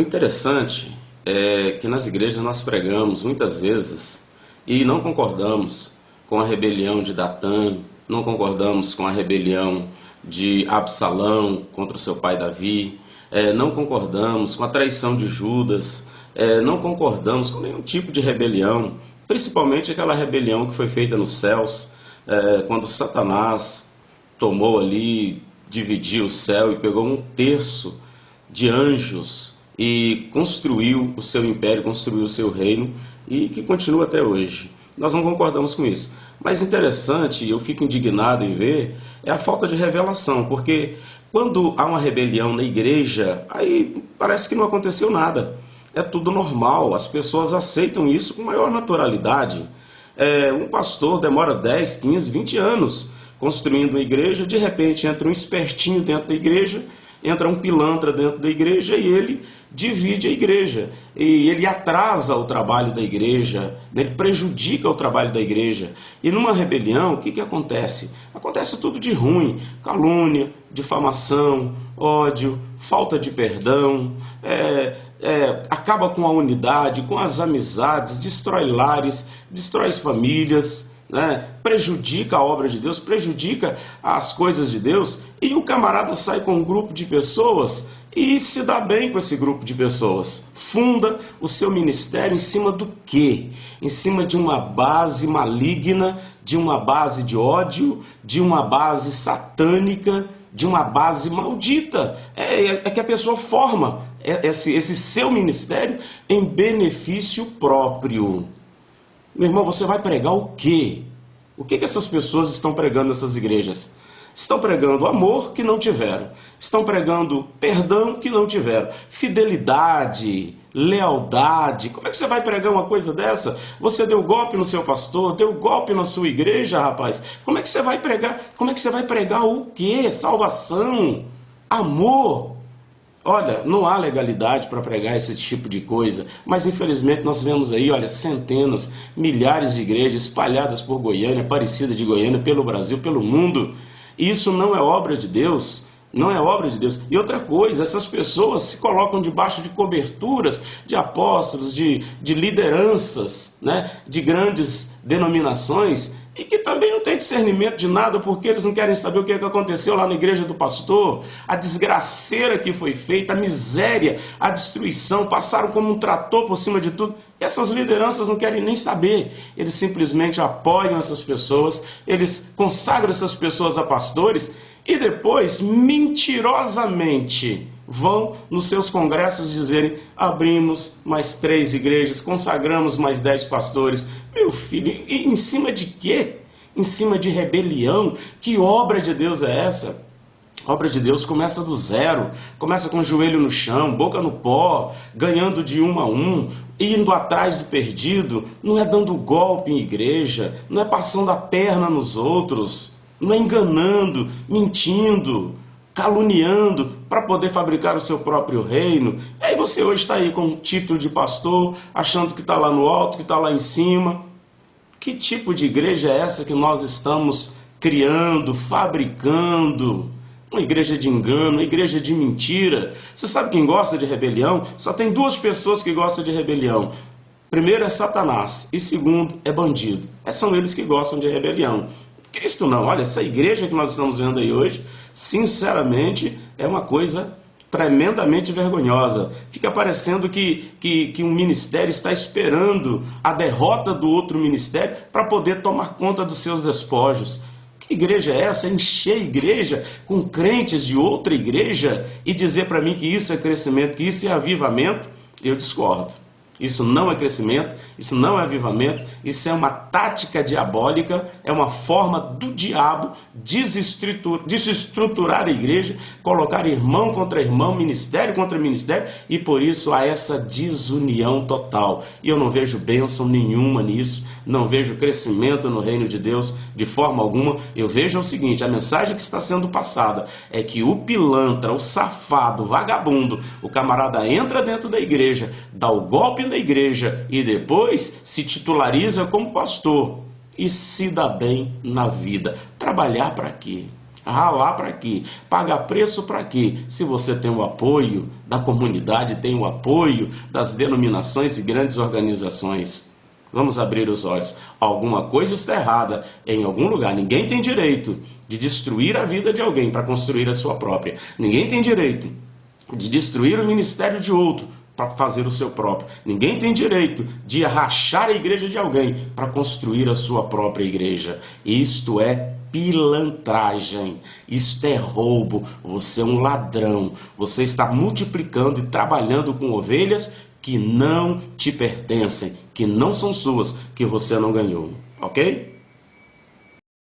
O interessante é que nas igrejas nós pregamos muitas vezes e não concordamos com a rebelião de Datã, não concordamos com a rebelião de Absalão contra o seu pai Davi, não concordamos com a traição de Judas, não concordamos com nenhum tipo de rebelião, principalmente aquela rebelião que foi feita nos céus, quando Satanás tomou ali, dividiu o céu e pegou um terço de anjos e construiu o seu império, construiu o seu reino e que continua até hoje. Nós não concordamos com isso. Mas interessante, eu fico indignado em ver, é a falta de revelação, porque quando há uma rebelião na igreja, aí parece que não aconteceu nada. É tudo normal, as pessoas aceitam isso com maior naturalidade. Um pastor demora 10, 15, 20 anos construindo uma igreja, de repente entra um espertinho dentro da igreja, entra um pilantra dentro da igreja e ele divide a igreja. E ele atrasa o trabalho da igreja, ele prejudica o trabalho da igreja. E numa rebelião, o que acontece? Acontece tudo de ruim: calúnia, difamação, ódio, falta de perdão, acaba com a unidade, com as amizades, destrói lares, destrói famílias, prejudica a obra de Deus, prejudica as coisas de Deus, e o camarada sai com um grupo de pessoas e se dá bem com esse grupo de pessoas. Funda o seu ministério em cima do quê? Em cima de uma base maligna, de uma base de ódio, de uma base satânica, de uma base maldita. É que a pessoa forma esse seu ministério em benefício próprio. Meu irmão, você vai pregar o quê? O que essas pessoas estão pregando nessas igrejas? Estão pregando amor que não tiveram. Estão pregando perdão que não tiveram. Fidelidade, lealdade. Como é que você vai pregar uma coisa dessa? Você deu golpe no seu pastor, deu golpe na sua igreja, rapaz. Como é que você vai pregar? Como é que você vai pregar o quê? Salvação, amor. Olha, não há legalidade para pregar esse tipo de coisa, mas infelizmente nós vemos aí, olha, centenas, milhares de igrejas espalhadas por Goiânia, Aparecida de Goiânia, pelo Brasil, pelo mundo. E isso não é obra de Deus, não é obra de Deus. E outra coisa, essas pessoas se colocam debaixo de coberturas de apóstolos, de lideranças, de grandes denominações, e que também não tem discernimento de nada, porque eles não querem saber o que aconteceu lá na igreja do pastor, a desgraceira que foi feita, a miséria, a destruição, passaram como um trator por cima de tudo. E essas lideranças não querem nem saber, eles simplesmente apoiam essas pessoas, eles consagram essas pessoas a pastores e depois, mentirosamente, vão nos seus congressos dizerem: abrimos mais 3 igrejas, consagramos mais 10 pastores. Meu filho, e em cima de quê? Em cima de rebelião? Que obra de Deus é essa? A obra de Deus começa do zero, começa com o joelho no chão, boca no pó, ganhando de um a um, indo atrás do perdido. Não é dando golpe em igreja, não é passando a perna nos outros, não é enganando, mentindo, caluniando para poder fabricar o seu próprio reino. E aí você hoje está aí com um título de pastor, achando que está lá no alto, que está lá em cima. Que tipo de igreja é essa que nós estamos criando, fabricando? Uma igreja de engano, uma igreja de mentira. Você sabe quem gosta de rebelião? Só tem 2 pessoas que gostam de rebelião. Primeiro é Satanás e segundo é bandido. São eles que gostam de rebelião. Cristo não. Olha, essa igreja que nós estamos vendo aí hoje, sinceramente, é uma coisa tremendamente vergonhosa. Fica parecendo que um ministério está esperando a derrota do outro ministério para poder tomar conta dos seus despojos. Que igreja é essa? Encher a igreja com crentes de outra igreja e dizer para mim que isso é crescimento, que isso é avivamento? Eu discordo. Isso não é crescimento, isso não é avivamento, isso é uma tática diabólica, é uma forma do diabo desestruturar a igreja, colocar irmão contra irmão, ministério contra ministério, e por isso há essa desunião total. E eu não vejo bênção nenhuma nisso, não vejo crescimento no reino de Deus de forma alguma. Eu vejo o seguinte: a mensagem que está sendo passada é que o pilantra, o safado, o vagabundo, o camarada entra dentro da igreja, dá o golpe da igreja e depois se titulariza como pastor e se dá bem na vida. Trabalhar para quê? Ralar para quê? Pagar preço para quê? Se você tem o apoio da comunidade, tem o apoio das denominações e grandes organizações. Vamos abrir os olhos. Alguma coisa está errada em algum lugar. Ninguém tem direito de destruir a vida de alguém para construir a sua própria. Ninguém tem direito de destruir o ministério de outro para fazer o seu próprio. Ninguém tem direito de rachar a igreja de alguém para construir a sua própria igreja. Isto é pilantragem, isto é roubo, você é um ladrão, você está multiplicando e trabalhando com ovelhas que não te pertencem, que não são suas, que você não ganhou, ok?